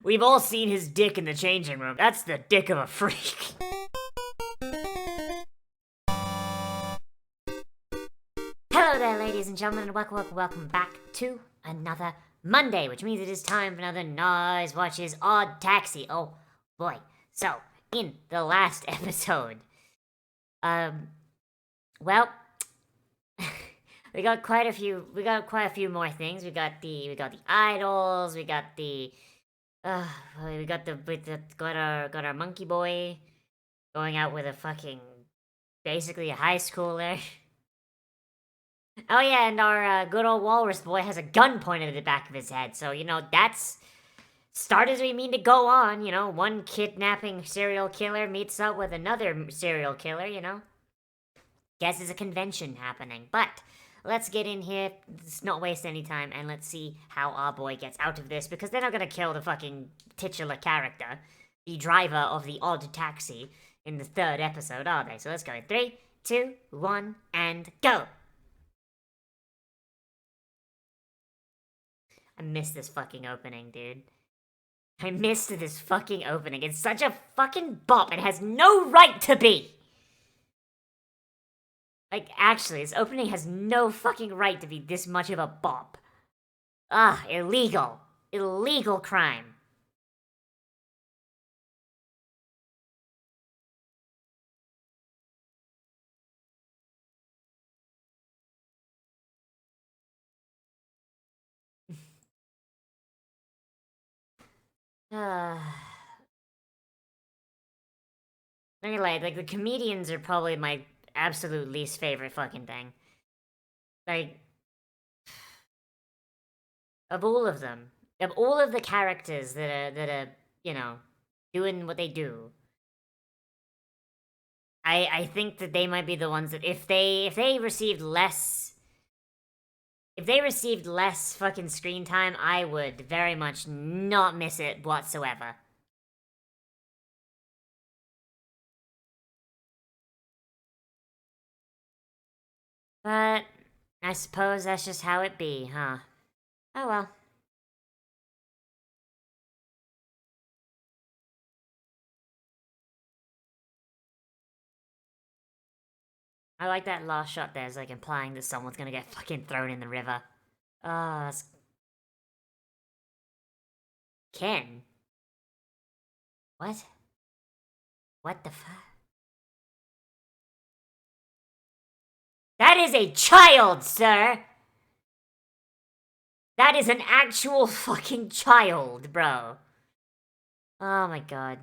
We've all seen his dick in the changing room. That's the dick of a freak. Hello there, ladies and gentlemen, and welcome back to another Monday, which means it is time for another Nozz Watches Odd Taxi. Oh boy. So, in the last episode, well, we got quite a few more things. We got the idols, we got our monkey boy going out with a fucking, basically a high schooler. Oh yeah, and our good old walrus boy has a gun pointed at the back of his head, so, you know, that's start as we mean to go on, you know, one kidnapping serial killer meets up with another serial killer, you know. Guess there's a convention happening, but let's get in here, let's not waste any time, and let's see how our boy gets out of this, because they're not gonna kill the fucking titular character, the driver of the odd taxi, in the third episode, are they? So let's go in 3, 2, 1, and go! I missed this fucking opening, dude. I missed this fucking opening. It's such a fucking bop. It has no right to be. Like, actually, this opening has no fucking right to be this much of a bop. Ah, illegal. Illegal crime. Anyway, like, the comedians are probably my absolute least favorite fucking thing. Like, of all of them, of all of the characters that are, you know, doing what they do, I think that they might be the ones that if they received less fucking screen time, I would very much not miss it whatsoever. But I suppose that's just how it be, huh? Oh well. I like that last shot there, it's like implying that someone's gonna get fucking thrown in the river. Oh, that's... Ken? What? What the fuck? That is a child, sir! That is an actual fucking child, bro. Oh my god.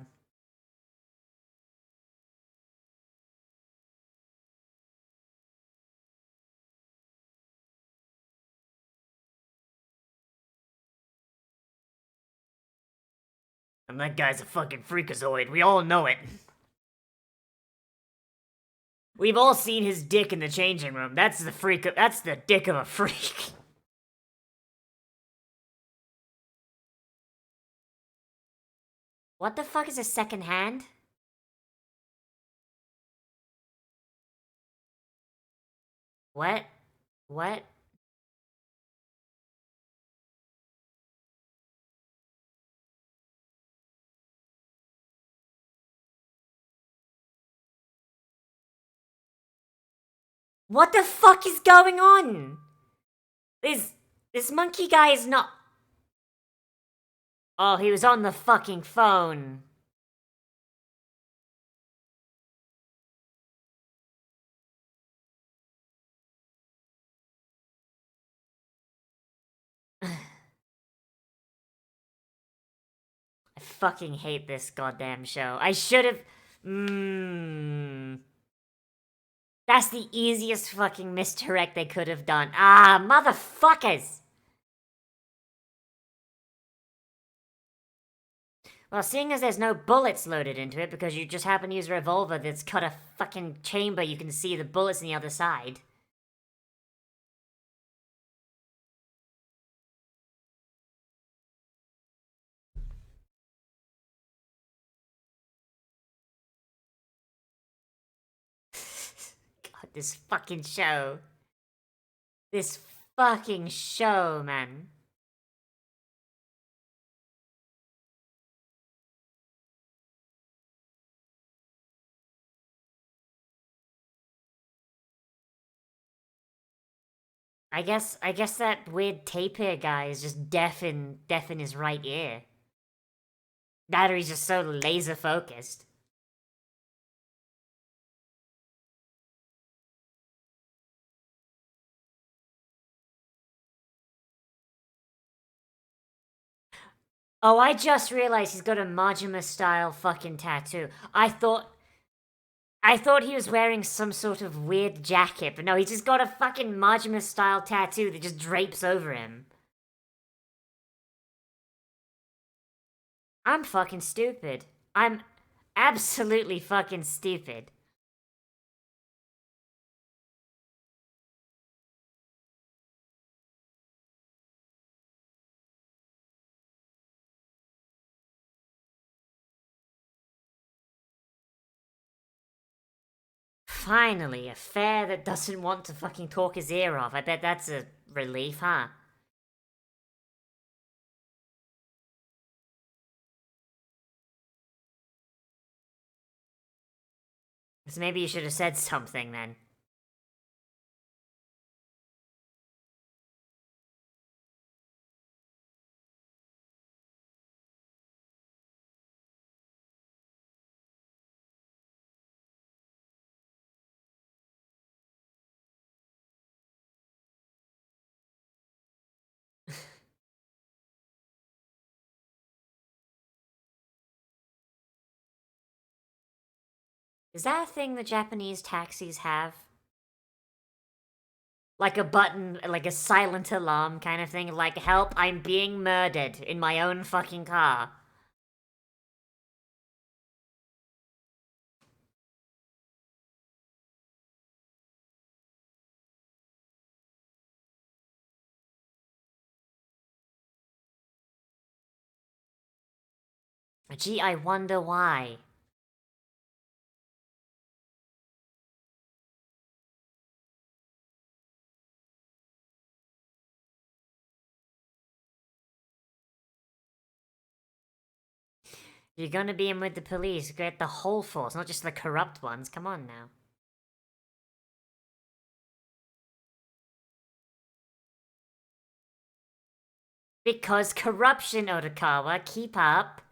And that guy's a fucking freakazoid. We all know it. We've all seen his dick in the changing room. That's the dick of a freak. What the fuck is a second hand? What? What? What the fuck is going on? This monkey guy is not... Oh, he was on the fucking phone. I fucking hate this goddamn show. I should've... That's the easiest fucking misdirect they could have done. Ah, motherfuckers! Well, seeing as there's no bullets loaded into it because you just happen to use a revolver that's got a fucking chamber, you can see the bullets on the other side. God, this fucking show. This fucking show, man. I guess that weird taper guy is just deaf in his right ear. That or he's just so laser focused. Oh, I just realized he's got a Majima style fucking tattoo. I thought he was wearing some sort of weird jacket, but no, he's just got a fucking Majima style tattoo that just drapes over him. I'm fucking stupid. I'm absolutely fucking stupid. Finally, a fare that doesn't want to fucking talk his ear off. I bet that's a relief, huh? So maybe you should have said something then. Is that a thing the Japanese taxis have? Like a button, like a silent alarm kind of thing? Like, help, I'm being murdered in my own fucking car. Gee, I wonder why. You're gonna be in with the police, get the whole force, not just the corrupt ones. Come on now. Because corruption, Otokawa, keep up.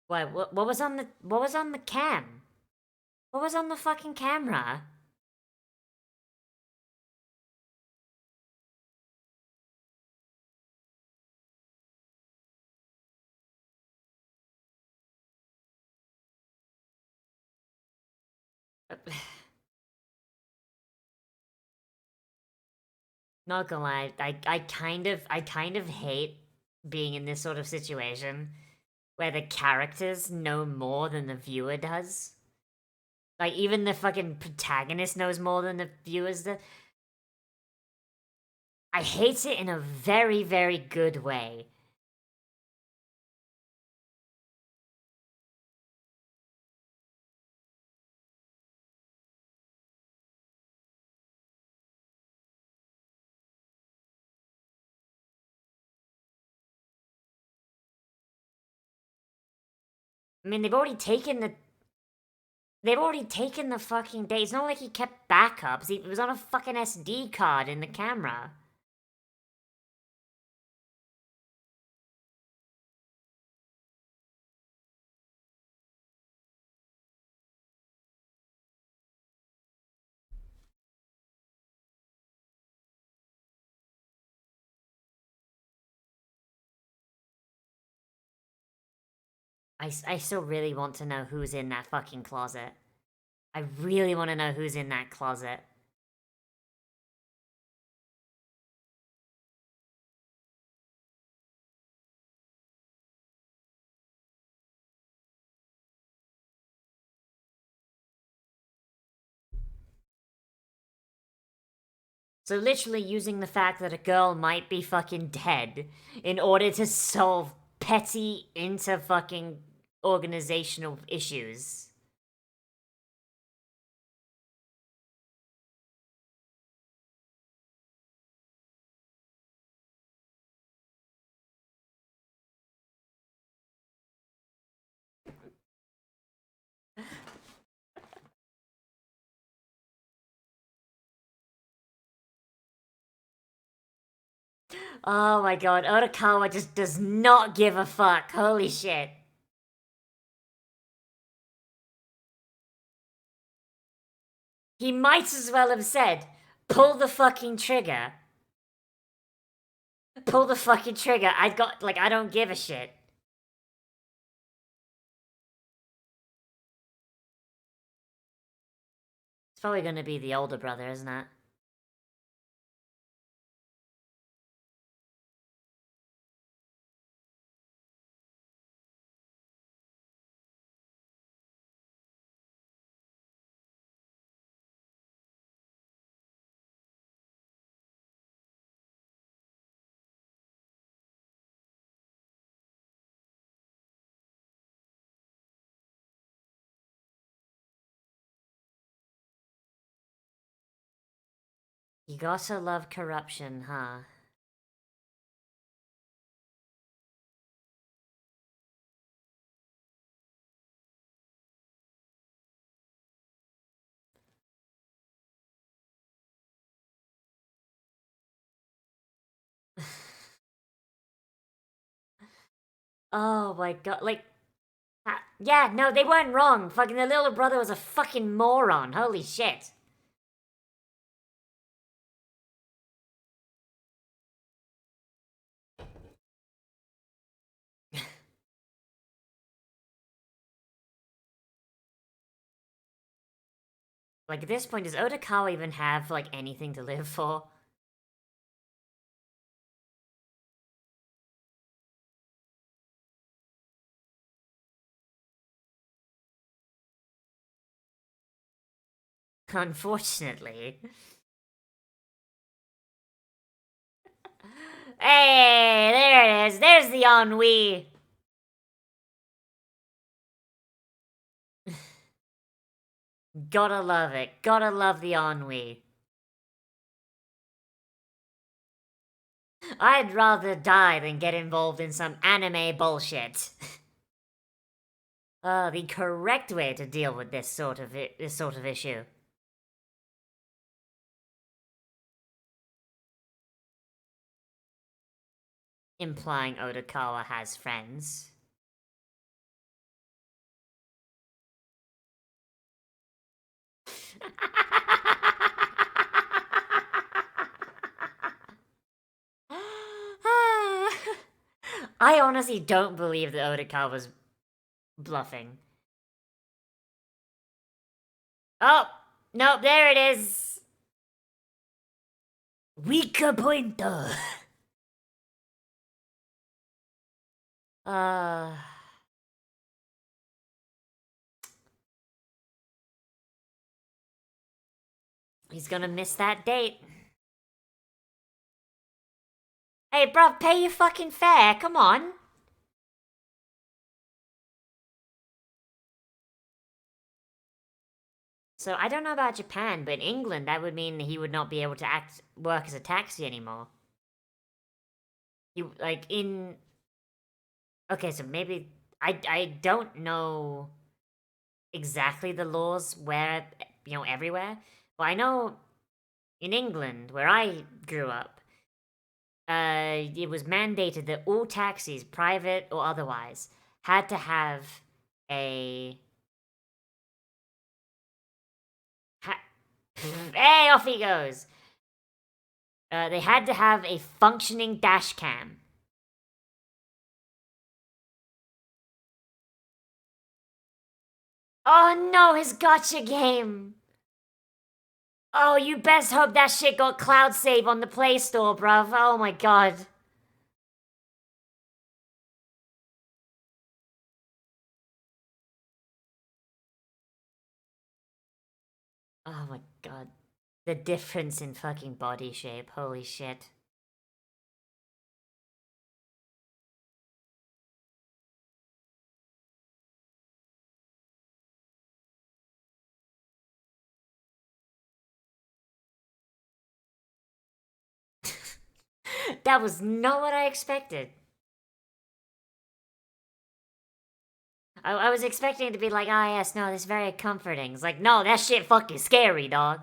What was on the cam? What was on the fucking camera? Not gonna lie, I kind of hate being in this sort of situation where the characters know more than the viewer does. Like even the fucking protagonist knows more than the viewers do. I hate it in a very, very good way. I mean, they've already taken the fucking day. It's not like he kept backups. It was on a fucking SD card in the camera. I still really want to know who's in that fucking closet. I really want to know who's in that closet. So literally using the fact that a girl might be fucking dead in order to solve petty inter fucking organizational issues. Oh my god, Otokawa just does not give a fuck. Holy shit. He might as well have said, pull the fucking trigger. Pull the fucking trigger. I don't give a shit. It's probably gonna be the older brother, isn't it? You gotta love corruption, huh? Oh my god, yeah, no, they weren't wrong. Fucking the little brother was a fucking moron. Holy shit. Like, at this point, does Otokawa even have, like, anything to live for? Unfortunately. Hey, there it is. There's the ennui. Gotta love it. Gotta love the ennui. I'd rather die than get involved in some anime bullshit. The correct way to deal with this sort of issue. Implying Otokawa has friends. I honestly don't believe that Otokawa's bluffing. Oh, nope, there it is. Weaker pointer. He's gonna miss that date. Hey, bruv, pay your fucking fare, come on. So, I don't know about Japan, but in England, that would mean he would not be able to work as a taxi anymore. Okay, so maybe... I don't know exactly the laws where, everywhere. But I know in England, where I grew up, it was mandated that all taxis, private or otherwise, had to have a... Hey, off he goes! They had to have a functioning dash cam. Oh no, his gotcha game! Oh, you best hope that shit got cloud save on the Play Store, bruv. Oh my god. Oh my god. The difference in fucking body shape, holy shit. That was not what I expected. I was expecting it to be like, ah, yes, no, this is very comforting. It's like, no, that shit fucking scary, dog.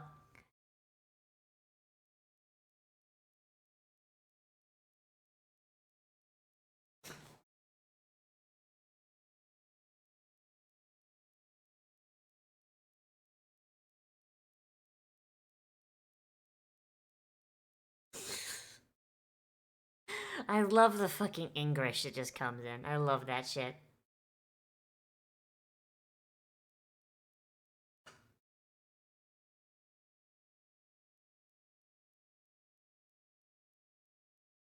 I love the fucking English that just comes in. I love that shit.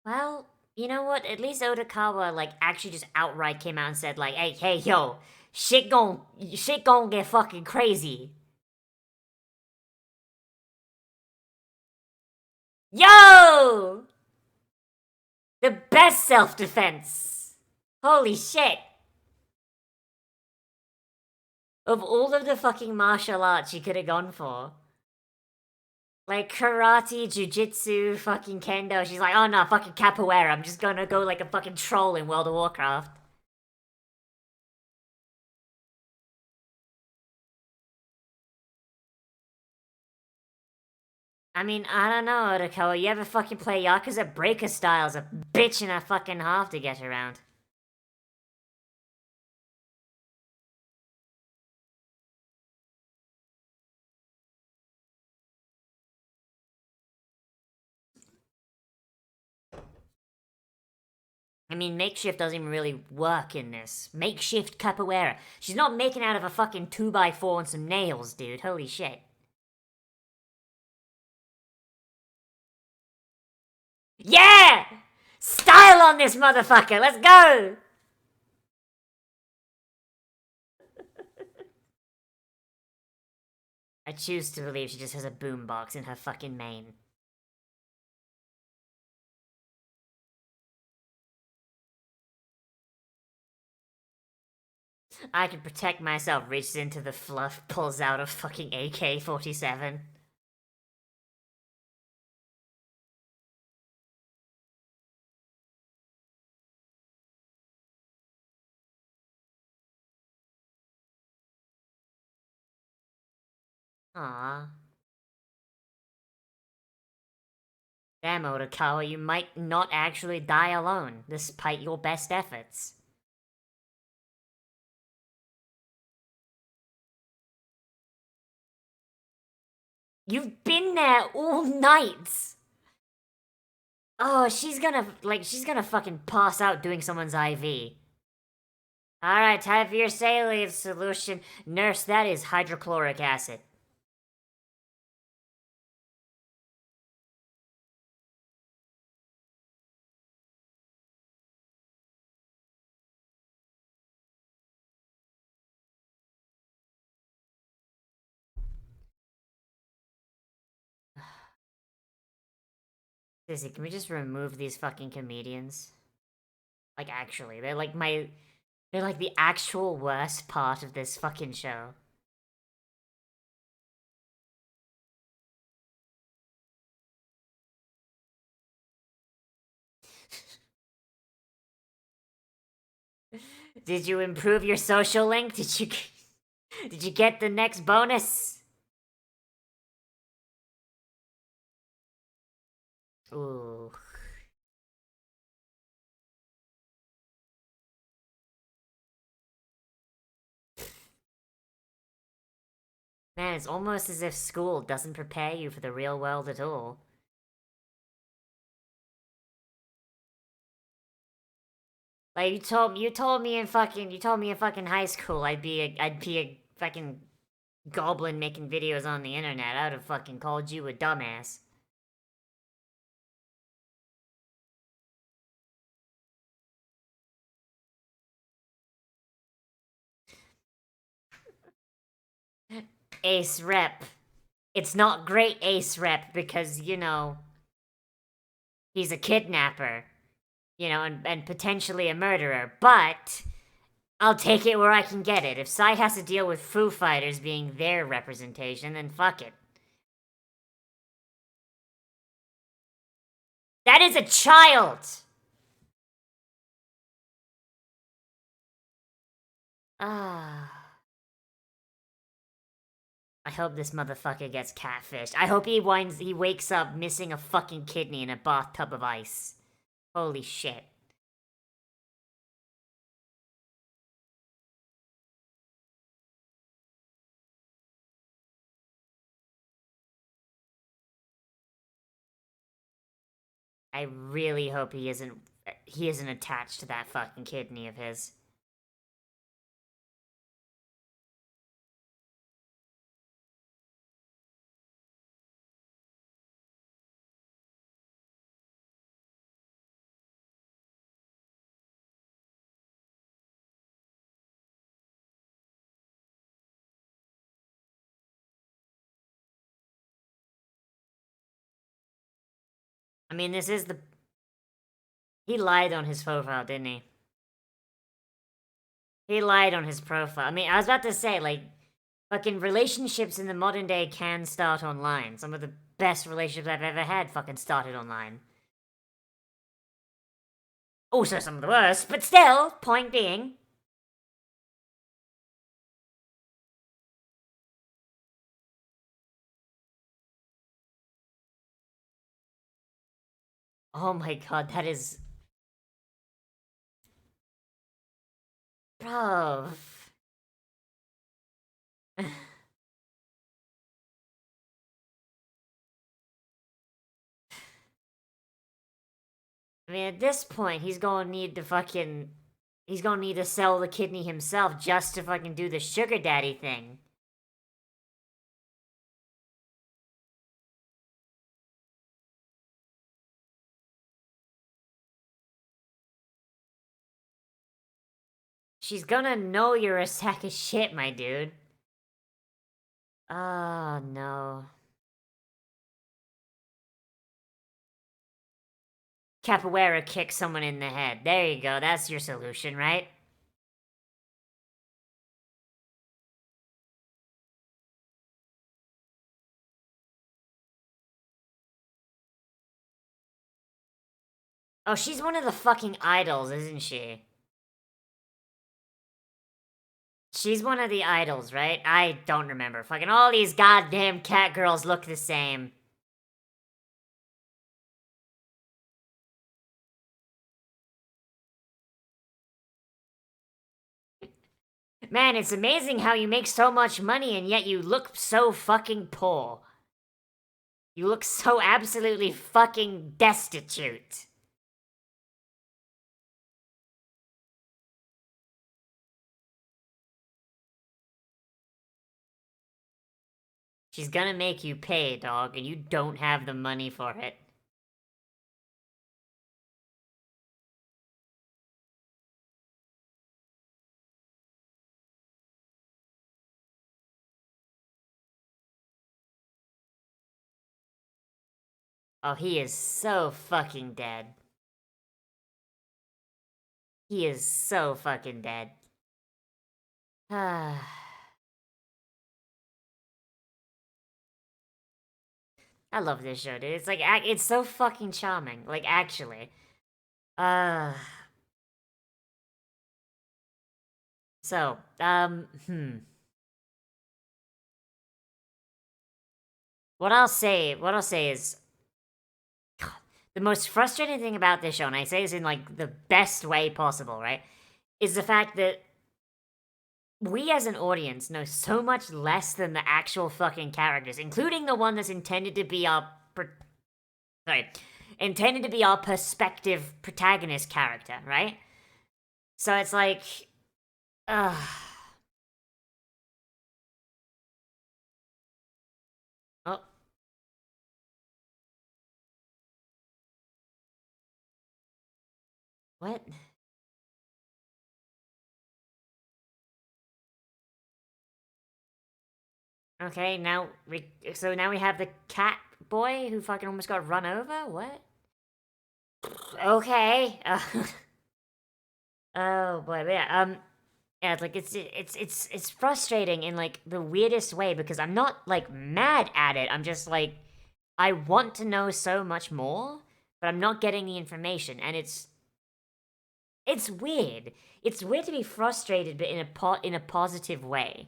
Well, you know what? At least Otokawa, like, actually just outright came out and said, like, hey, yo, shit gon' get fucking crazy. Yo! The best self-defense! Holy shit! Of all of the fucking martial arts you could have gone for, like karate, jujitsu, fucking kendo, she's like, oh no, fucking capoeira, I'm just gonna go like a fucking troll in World of Warcraft. I mean, I don't know, Otokawa, you ever fucking play Yakuza? Breaker Style's a bitch and a fucking half to get around. I mean, makeshift doesn't even really work in this. Makeshift capoeira. She's not making out of a fucking 2x4 and some nails, dude. Holy shit. Yeah! Style on this motherfucker, let's go! I choose to believe she just has a boombox in her fucking mane. I can protect myself, reaches into the fluff, pulls out a fucking AK-47. Aww. Damn, Otokawa, you might not actually die alone, despite your best efforts. You've been there all night! Oh, she's gonna fucking pass out doing someone's IV. Alright, time for your saline solution. Nurse, that is hydrochloric acid. Sissy, can we just remove these fucking comedians? Like, actually, they're like my... They're like the actual worst part of this fucking show. Did you improve your social link? Did you... Did you get the next bonus? Ooh. Man, it's almost as if school doesn't prepare you for the real world at all. Like you told me in fucking high school I'd be a fucking goblin making videos on the internet. I would have fucking called you a dumbass. Ace rep. It's not great ace rep because, you know, he's a kidnapper, you know, and potentially a murderer, but I'll take it where I can get it. If Psy has to deal with Foo Fighters being their representation, then fuck it. That is a child! I hope this motherfucker gets catfished. I hope he wakes up missing a fucking kidney in a bathtub of ice. Holy shit. I really hope he isn't attached to that fucking kidney of his. I mean, this is the... He lied on his profile, didn't he? He lied on his profile. I mean, I was about to say, like, fucking relationships in the modern day can start online. Some of the best relationships I've ever had fucking started online. Also some of the worst, but still, point being... Oh my god, that is... Bro. I mean, at this point, he's gonna need to fucking... He's gonna need to sell the kidney himself just to fucking do the sugar daddy thing. She's gonna know you're a sack of shit, my dude. Oh, no. Capoeira kick someone in the head. There you go, that's your solution, right? Oh, she's one of the fucking idols, isn't she? She's one of the idols, right? I don't remember. Fucking all these goddamn cat girls look the same. Man, it's amazing how you make so much money and yet you look so fucking poor. You look so absolutely fucking destitute. She's gonna make you pay, dog, and you don't have the money for it. Oh, he is so fucking dead. He is so fucking dead. I love this show, dude. It's like, it's so fucking charming. Like, actually. So, What I'll say is, God, the most frustrating thing about this show, and I say this in, like, the best way possible, right? Is the fact that we as an audience know so much less than the actual fucking characters, including the one that's intended to be our... intended to be our perspective protagonist character, right? So it's like... Ugh. Oh. What? Okay, now so now we have the cat boy who fucking almost got run over? What? Okay. Oh boy, but yeah, yeah, it's like it's frustrating in like the weirdest way because I'm not like mad at it. I'm just like I want to know so much more, but I'm not getting the information, and it's weird. It's weird to be frustrated, but in a positive way.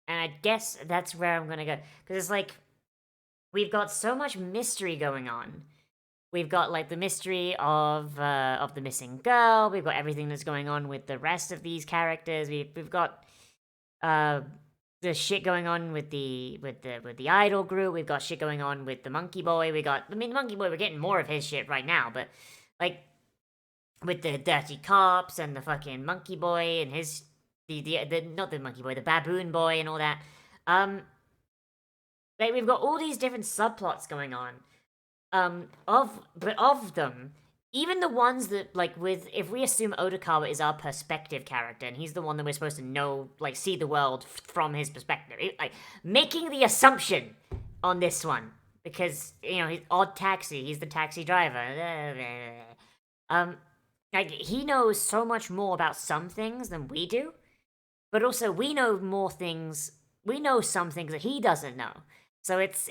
And I guess that's where I'm gonna go, because it's like we've got so much mystery going on. We've got like the mystery of the missing girl. We've got everything that's going on with the rest of these characters. We've got the shit going on with the idol group. We've got shit going on with the monkey boy. The monkey boy, we're getting more of his shit right now, but like with the dirty cops and the fucking monkey boy and his the not the monkey boy, the baboon boy and all that. Like we've got all these different subplots going on. Of them, even the ones that, like, if we assume Odokawa is our perspective character, and he's the one that we're supposed to know, like, see the world from his perspective, like, making the assumption on this one, because, you know, he's odd taxi, he's the taxi driver, like, he knows so much more about some things than we do, but also we know some things that he doesn't know. So it's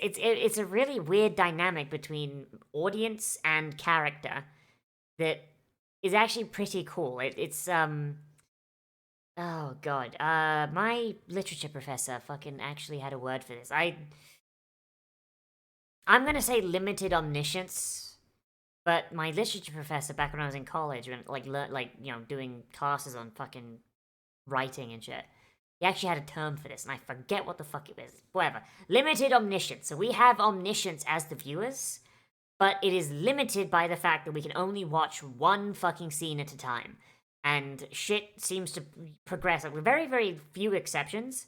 a really weird dynamic between audience and character that is actually pretty cool. It's oh god, my literature professor fucking actually had a word for this. I'm gonna say limited omniscience, but my literature professor back when I was in college, when doing classes on fucking writing and shit. He actually had a term for this, and I forget what the fuck it was. Whatever. Limited omniscience. So we have omniscience as the viewers, but it is limited by the fact that we can only watch one fucking scene at a time. And shit seems to progress. Like, with very, very few exceptions.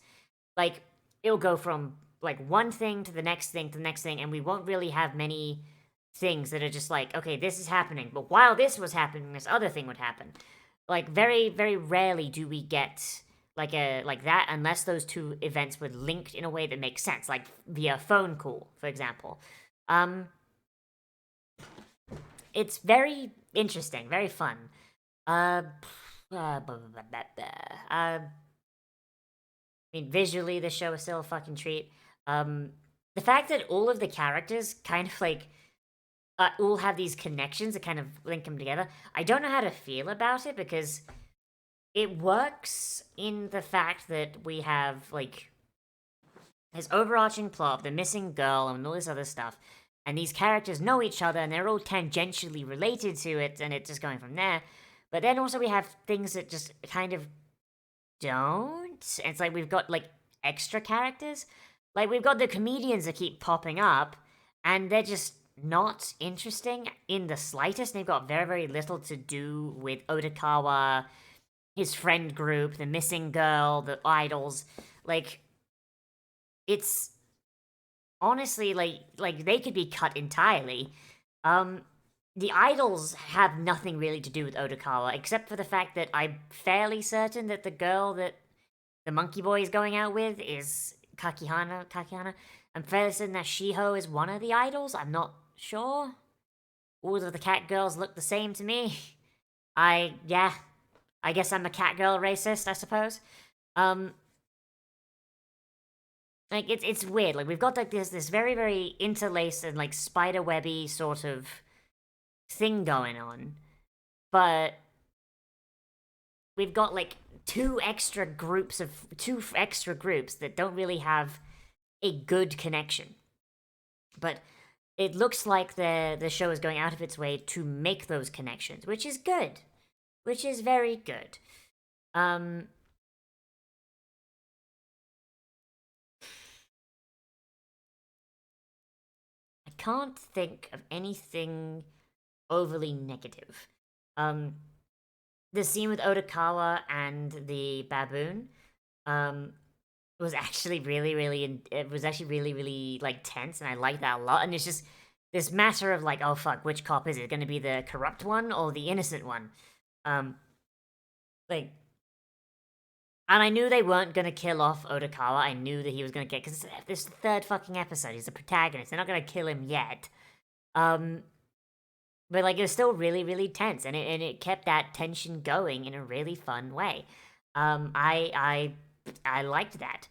Like, it'll go from, like, one thing to the next thing to the next thing, and we won't really have many things that are just like, okay, this is happening, but while this was happening, this other thing would happen. Like, very, very rarely do we get like that, unless those two events were linked in a way that makes sense, like via phone call, for example. It's very interesting, very fun. I mean, visually, the show is still a fucking treat. The fact that all of the characters kind of like all have these connections that kind of link them together. I don't know how to feel about it, because it works in the fact that we have, like, this overarching plot of the missing girl and all this other stuff, and these characters know each other, and they're all tangentially related to it, and it's just going from there. But then also we have things that just kind of don't. It's like we've got, like, extra characters. Like, we've got the comedians that keep popping up, and they're just not interesting in the slightest. They've got very, very little to do with Odokawa, his friend group, the missing girl, the idols. Like, it's honestly like they could be cut entirely. The idols have nothing really to do with Odokawa, except for the fact that I'm fairly certain that the girl that the monkey boy is going out with is Kakihana. I'm fairly certain that Shiho is one of the idols. I'm not sure. All of the cat girls look the same to me. I guess I'm a cat girl racist, I suppose. Like, it's weird. Like, we've got, like, this very, very interlaced and, like, spiderwebby sort of thing going on. But we've got, like, two extra groups that don't really have a good connection. But it looks like the show is going out of its way to make those connections, which is good. Which is very good. I can't think of anything overly negative. The scene with Odokawa and the baboon, was actually really, like, tense, and I like that a lot. And it's just this matter of, like, oh fuck, which cop is it? Gonna be the corrupt one or the innocent one? Like, and I knew they weren't gonna kill off Odokawa. I knew that he was gonna get, because this is the third fucking episode. He's the protagonist. They're not gonna kill him yet. But, like, it was still really, really tense, and it kept that tension going in a really fun way. I liked that.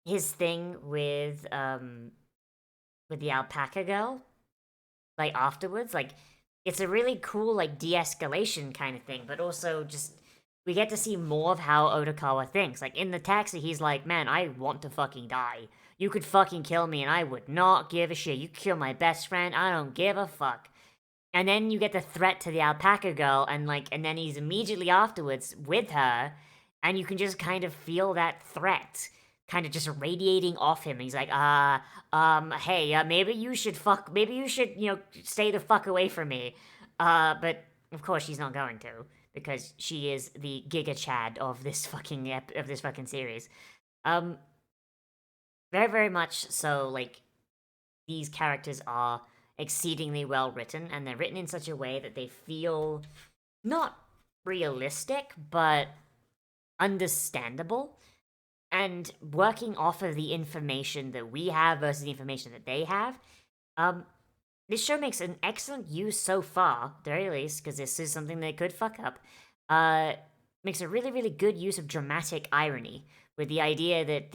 His thing with with the alpaca girl, like afterwards, like it's a really cool like de-escalation kind of thing, but also just we get to see more of how Otokawa thinks. Like in the taxi, he's like, "Man, I want to fucking die. You could fucking kill me, and I would not give a shit. You kill my best friend, I don't give a fuck." And then you get the threat to the alpaca girl, and then he's immediately afterwards with her, and you can just kind of feel that threat kind of just radiating off him. He's like, hey, maybe you should, stay the fuck away from me. But of course she's not going to, because she is the Giga Chad of this fucking series. Very, very much so, like, these characters are exceedingly well written, and they're written in such a way that they feel not realistic, but understandable. And working off of the information that we have versus the information that they have, this show makes an excellent use so far, at the very least, because this is something they could fuck up, makes a really, really good use of dramatic irony, with the idea that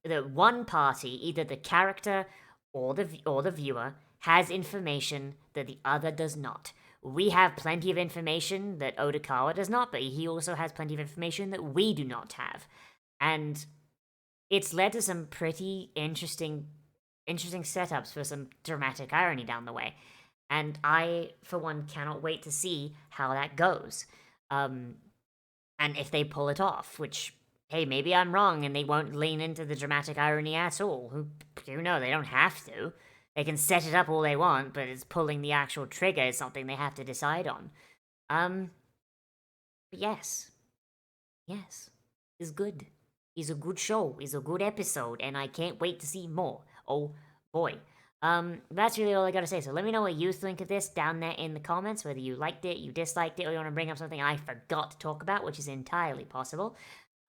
that one party, either the character or the viewer, has information that the other does not. We have plenty of information that Otokawa does not, but he also has plenty of information that we do not have. And it's led to some pretty interesting setups for some dramatic irony down the way. And I, for one, cannot wait to see how that goes. And if they pull it off, which, hey, maybe I'm wrong and they won't lean into the dramatic irony at all. Who knows? They don't have to. They can set it up all they want, but it's pulling the actual trigger is something they have to decide on. But yes. Yes. It's good. It's a good show. It's a good episode, and I can't wait to see more. Oh, boy. That's really all I gotta say. So let me know what you think of this down there in the comments, whether you liked it, you disliked it, or you want to bring up something I forgot to talk about, which is entirely possible.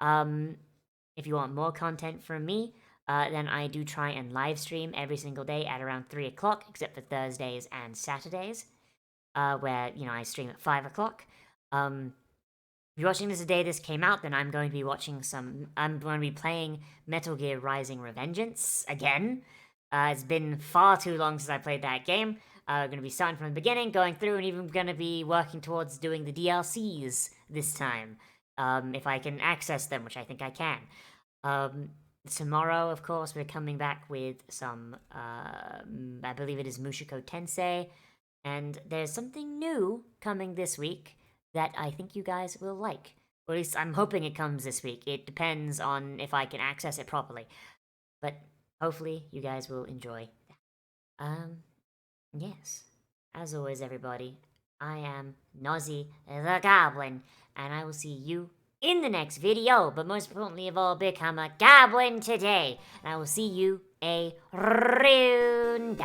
If you want more content from me, then I do try and live stream every single day at around 3 o'clock, except for Thursdays and Saturdays, where, I stream at 5 o'clock. If you're watching this the day this came out, then I'm going to be I'm going to be playing Metal Gear Rising Revengeance again. It's been far too long since I played that game. Going to be starting from the beginning, going through, and even going to be working towards doing the DLCs this time. If I can access them, which I think I can. Tomorrow, of course, we're coming back with some, I believe it is Mushoku Tensei, and there's something new coming this week that I think you guys will like. Or at least I'm hoping it comes this week. It depends on if I can access it properly. But hopefully you guys will enjoy that. Yes. As always, everybody, I am Nozzy the Goblin, and I will see you in the next video, but most importantly of all, become a goblin today, and I will see you a rune.